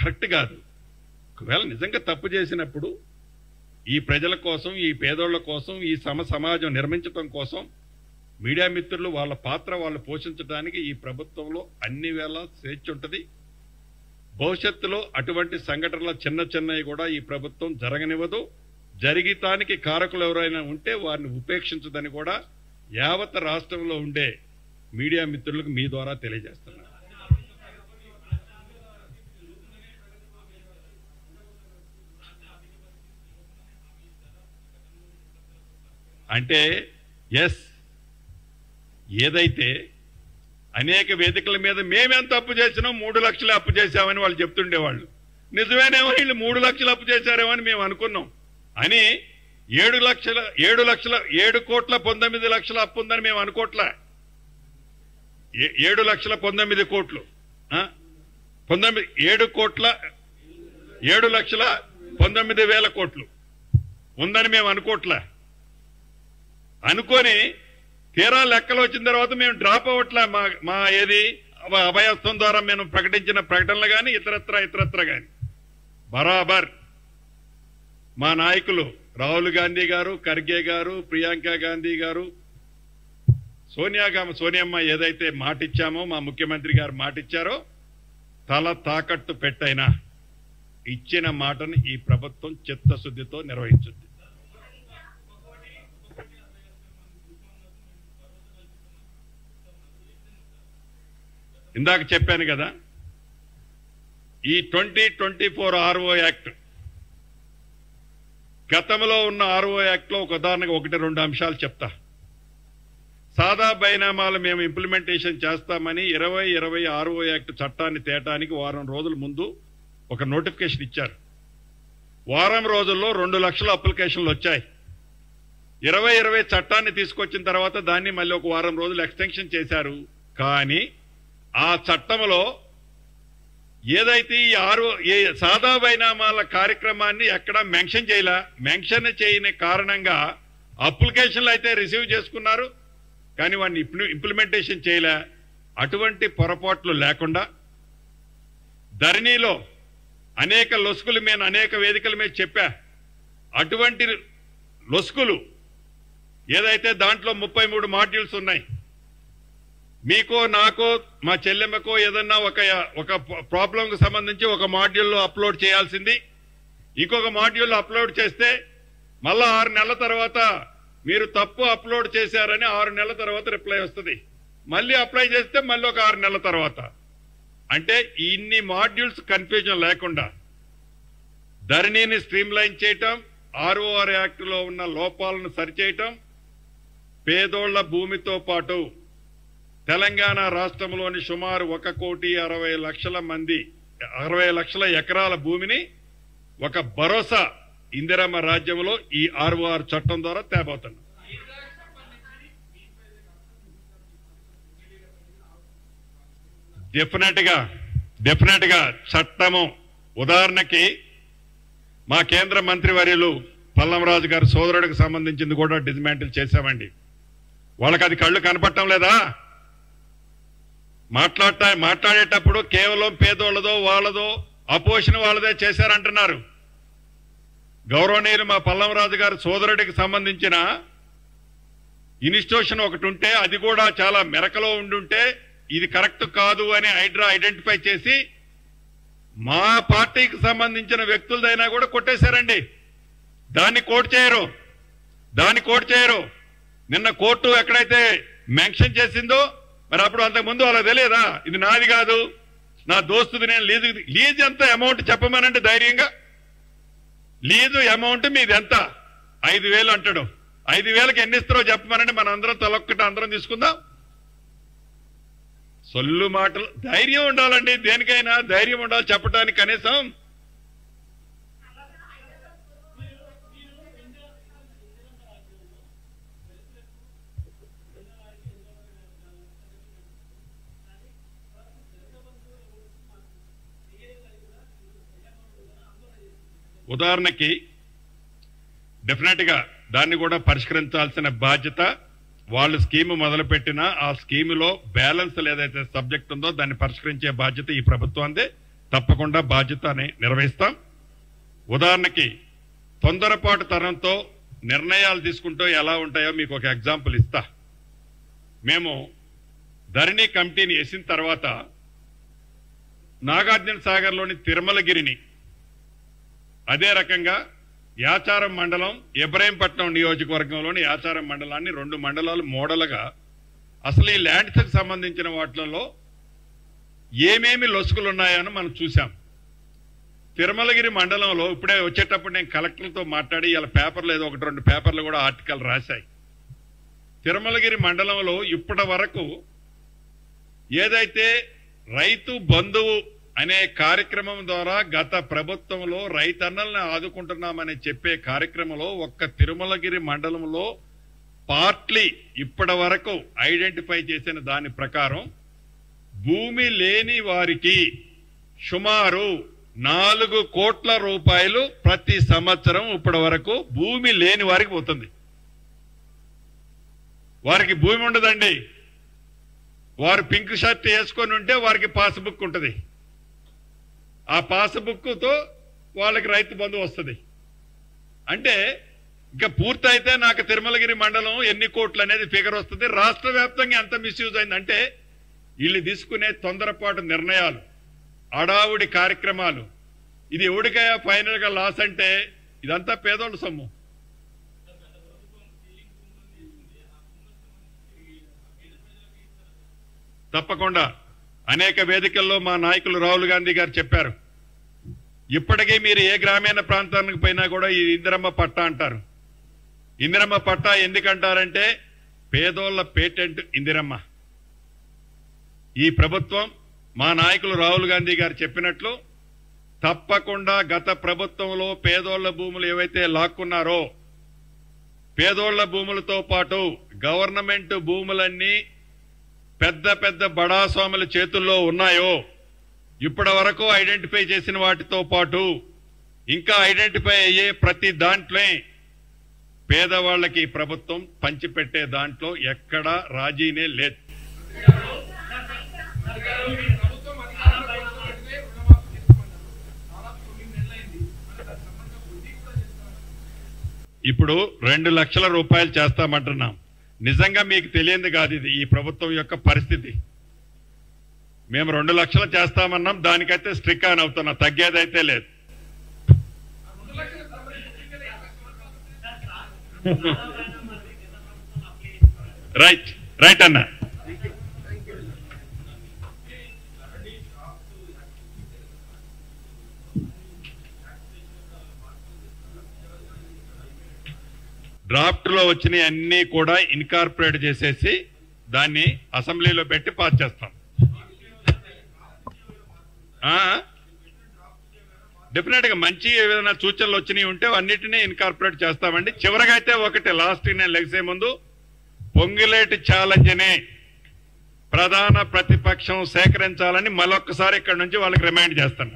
Correct కాదు. ఒకవేళ నిజంగా తప్పు చేసినప్పుడు ఈ ప్రజల కోసం, ఈ పేదోళ్ల కోసం, ఈ సమాజం నిర్మించడం కోసం మీడియా మిత్రులు వాళ్ళ పాత్ర వాళ్ళు పోషించడానికి ఈ ప్రభుత్వంలో అన్ని వేళ స్వేచ్ఛ ఉంటుంది. భవిష్యత్తులో అటువంటి సంఘటనల చిన్నవి కూడా ఈ ప్రభుత్వం జరగనివ్వదు. జరిగితానికి కారకులు ఎవరైనా ఉంటే వారిని ఉపేక్షించదని కూడా యావత్ రాష్ట్రంలో ఉండే మీడియా మిత్రులకు మీ ద్వారా తెలియజేస్తున్నారు. అంటే ఎస్, ఏదైతే అనేక వేదికల మీద మేమెంత అప్పు చేసినాం, 3 లక్షలు అప్పు చేశామని వాళ్ళు చెప్తుండేవాళ్ళు. నిజమేనేమో వీళ్ళు 3 లక్షలు అప్పు చేశారేమో అని మేము అనుకున్నాం అని 7 కోట్ల 19 లక్షల అప్పు ఉందని మేము అనుకోవట్లే. 7 లక్షల 19 కోట్లు 7 లక్షల 19 వేల కోట్లు ఉందని మేము అనుకోవట్లే. అనుకొని తీరా లెక్కలు వచ్చిన తర్వాత మేము డ్రాప్ అవ్వట్లే. మా ఏది అభయస్థం ద్వారా మేము ప్రకటించిన ప్రకటనలు కానీ ఇతరత్ర కానీ బరాబర్ మా నాయకులు రాహుల్ గాంధీ గారు, ఖర్గే గారు, ప్రియాంక గాంధీ గారు, సోనియమ్మ ఏదైతే మాటిచ్చామో, మా ముఖ్యమంత్రి గారు మాటిచ్చారో తల తాకట్టు పెట్టైనా ఇచ్చిన మాటను ఈ ప్రభుత్వం చిత్తశుద్ధితో నిర్వహించుద్ది. ఇందాక చెప్పాను కదా, ఈ 2024 RO యాక్ట్, గతంలో ఉన్న RO యాక్ట్లో ఒక ఉదాహరణకు 1-2 అంశాలు చెప్తా. సాదా బైనామాలు మేము ఇంప్లిమెంటేషన్ చేస్తామని 2020 RO యాక్ట్ చట్టాన్ని తేటానికి వారం రోజుల ముందు ఒక నోటిఫికేషన్ ఇచ్చారు. వారం రోజుల్లో 2 లక్షల అప్లికేషన్లు వచ్చాయి. 2020 చట్టాన్ని తీసుకొచ్చిన తర్వాత దాన్ని మళ్ళీ ఒక వారం రోజులు ఎక్స్టెన్షన్ చేశారు. కానీ ఆ చట్టంలో ఏదైతే ఈ సాదా బైనామాల కార్యక్రమాన్ని ఎక్కడా మెన్షన్ చేయలే. మెన్షన్ చేయని కారణంగా అప్లికేషన్లు అయితే రిసీవ్ చేసుకున్నారు, కానీ వాడిని ఇంప్లిమెంటేషన్ చేయలే. అటువంటి పొరపాట్లు లేకుండా ధరణిలో అనేక లొసుకులు మేము అనేక వేదికల మీద చెప్పా. అటువంటి లొసుకులు ఏదైతే దాంట్లో 33 మాడ్యూల్స్ ఉన్నాయి. మీకో నాకో మా చెల్లెమ్మకో ఏదన్నా ఒక ప్రాబ్లంకు సంబంధించి ఒక మాడ్యూల్లో అప్లోడ్ చేయాల్సింది ఇంకొక మాడ్యూల్లో అప్లోడ్ చేస్తే మళ్ళా 6 నెలల తర్వాత మీరు తప్పు అప్లోడ్ చేశారని 6 నెలల తర్వాత రిప్లై వస్తుంది. మళ్ళీ అప్లై చేస్తే మళ్ళీ ఒక 6 నెలల తర్వాత. అంటే ఇన్ని మాడ్యూల్స్ కన్ఫ్యూజన్ లేకుండా ధరణిని స్ట్రీమ్లైన్ చేయటం, ROR యాక్ట్లో ఉన్న లోపాలను సరిచేయటం, పేదోళ్ల భూమితో పాటు తెలంగాణ రాష్ట్రంలోని సుమారు 1,60,00,000 లక్షల ఎకరాల భూమిని ఒక భరోసా ఇందిరమ్మ రాజ్యంలో ఈ ROR చట్టం ద్వారా తేబోతున్నాం. డెఫినెట్ గా చట్టము. ఉదాహరణకి మా కేంద్ర మంత్రివర్యులు పల్లంరాజు గారి సోదరుడికి సంబంధించింది కూడా డిస్మాంటిల్ చేశామండి. వాళ్ళకి అది కళ్ళు కనపడటం లేదా? మాట్లాడేటప్పుడు కేవలం పేదోళ్ళదో వాళ్ళదో అపోజిషన్ వాళ్ళదే చేశారంటున్నారు. గౌరవనీయులు మా పల్లంరాజు గారి సోదరుడికి సంబంధించిన ఇన్స్టిట్యూషన్ ఒకటి ఉంటే అది కూడా చాలా మెరకలో ఉండుంటే ఇది కరెక్ట్ కాదు అని హైడ్రా ఐడెంటిఫై చేసి మా పార్టీకి సంబంధించిన వ్యక్తులదైనా కూడా కొట్టేశారండి. దాన్ని కోట్ చేయరు. నిన్న కోర్టు ఎక్కడైతే మెన్షన్ చేసిందో మరి అప్పుడు అంతకుముందు అలా తెలియదా? ఇది నాది కాదు, నా దోస్తుది, నేను లీజ్ ఎంత అమౌంట్ చెప్పమనంటే ధైర్యంగా లీజు అమౌంట్ మీది ఎంత 5,000 అంటాడు. 5,000కి ఎన్ని ఇస్తారో చెప్పమనంటే మన అందరం తలొక్కట అందరం తీసుకుందాం. సొల్లు మాటలు. ధైర్యం ఉండాలండి, దేనికైనా ధైర్యం ఉండాలి చెప్పడానికి. కనీసం ఉదాహరణకి డెఫినెట్ గా దాన్ని కూడా పరిష్కరించాల్సిన బాధ్యత వాళ్ళు స్కీమ్ మొదలుపెట్టినా ఆ స్కీములో బ్యాలెన్స్ ఏదైతే సబ్జెక్ట్ ఉందో దాన్ని పరిష్కరించే బాధ్యత ఈ ప్రభుత్వందే. తప్పకుండా బాధ్యతని నిర్వహిస్తాం. ఉదాహరణకి తొందరపాటు తరంతో నిర్ణయాలు తీసుకుంటూ ఎలా ఉంటాయో మీకు ఒక ఎగ్జాంపుల్ ఇస్తా. మేము ధరణి కమిటీని వేసిన తర్వాత నాగార్జున సాగర్లోని తిరుమలగిరిని, అదే రకంగా యాచారం మండలం ఇబ్రహీంపట్నం నియోజకవర్గంలోని యాచారం మండలాన్ని 2 మండలాలు మోడల్గా అసలు ఈ ల్యాండ్స్కి సంబంధించిన వాటిలలో ఏమేమి లొసుగులు ఉన్నాయని మనం చూసాం. తిరుమలగిరి మండలంలో ఇప్పుడే వచ్చేటప్పుడు నేను కలెక్టర్లతో మాట్లాడి ఇలా పేపర్లు ఏదో 1-2 పేపర్లు కూడా ఆర్టికల్ రాశాయి. తిరుమలగిరి మండలంలో ఇప్పటి వరకు ఏదైతే రైతు బంధువు అనే కార్యక్రమం ద్వారా గత ప్రభుత్వంలో రైతన్నల్ని ఆదుకుంటున్నామని చెప్పే కార్యక్రమంలో ఒక్క తిరుమలగిరి మండలంలో పార్ట్లీ ఇప్పటి వరకు ఐడెంటిఫై చేసిన దాని ప్రకారం భూమి లేని వారికి సుమారు 4 కోట్ల రూపాయలు ప్రతి సంవత్సరం ఇప్పటి వరకు భూమి లేని వారికి పోతుంది. వారికి భూమి ఉండదండి. వారు పింక్ షర్ట్ వేసుకొని ఉంటే వారికి పాస్బుక్ ఉంటుంది. ఆ పాస్బుక్తో వాళ్ళకి రైతు బంధు వస్తుంది. అంటే ఇంకా పూర్తయితే నాకు తిరుమలగిరి మండలం ఎన్ని కోట్లు అనేది ఫిగర్ వస్తుంది. రాష్ట్ర వ్యాప్తంగా ఎంత మిస్యూజ్ అయిందంటే వీళ్ళు తీసుకునే తొందరపాటు నిర్ణయాలు, అడావుడి కార్యక్రమాలు, ఇది ఎవడికయ్యా ఫైనల్ గా లాస్ అంటే ఇదంతా పేదోళ్ళ సొమ్ము. తప్పకుండా అనేక వేదికల్లో మా నాయకులు రాహుల్ గాంధీ గారు చెప్పారు. ఇప్పటికీ మీరు ఏ గ్రామీణ ప్రాంతానికి పోయినా కూడా ఈ ఇందిరమ్మ పట్టా అంటారు. ఇందిరమ్మ పట్టా ఎందుకంటారంటే పేదోళ్ల పేటెంట్ ఇందిరమ్మ. ఈ ప్రభుత్వం మా నాయకులు రాహుల్ గాంధీ గారు చెప్పినట్లు తప్పకుండా గత ప్రభుత్వంలో పేదోళ్ల భూములు ఏవైతే లాక్కున్నారో పేదోళ్ల భూములతో పాటు గవర్నమెంట్ భూములన్నీ పెద్ద పెద్ద బడాస్వాముల చేతుల్లో ఉన్నాయో ఇప్పటి వరకు ఐడెంటిఫై చేసిన వాటితో పాటు ఇంకా ఐడెంటిఫై అయ్యే ప్రతి దాంట్లో పేదవాళ్లకి ప్రభుత్వం పంచిపెట్టే దాంట్లో ఎక్కడా రాజీనే లేదు. ఇప్పుడు 2 లక్షల రూపాయలు చేస్తామంటున్నాం. నిజంగా మీకు తెలియదు కాదు ఇది ఈ ప్రభుత్వం యొక్క పరిస్థితి. మేము 2 లక్షలు చేస్తామన్నాం, దానికైతే స్ట్రిక్ ఆన్ అవుతున్నా, తగ్గేదైతే లేదు. రైట్ రైట్ అన్న. డ్రాఫ్ట్ లో వచ్చిన అన్ని కూడా ఇన్కార్పొరేట్ చేసేసి దాన్ని అసెంబ్లీలో పెట్టి పాస్ చేస్తాం. డెఫినెట్ గా మంచి ఏదైనా సూచనలు వచ్చినాయి ఉంటే అన్నిటినీ ఇన్కార్పొరేట్ చేస్తామండి. చివరిగా అయితే ఒకటి లాస్ట్ నేను లెగ్సే ముందు పొంగిలేటి ఛాలెంజ్ని ప్రధాన ప్రతిపక్షం సేకరించాలని మరొకసారి ఇక్కడ నుంచి వాళ్ళకి రిమైండ్ చేస్తాను.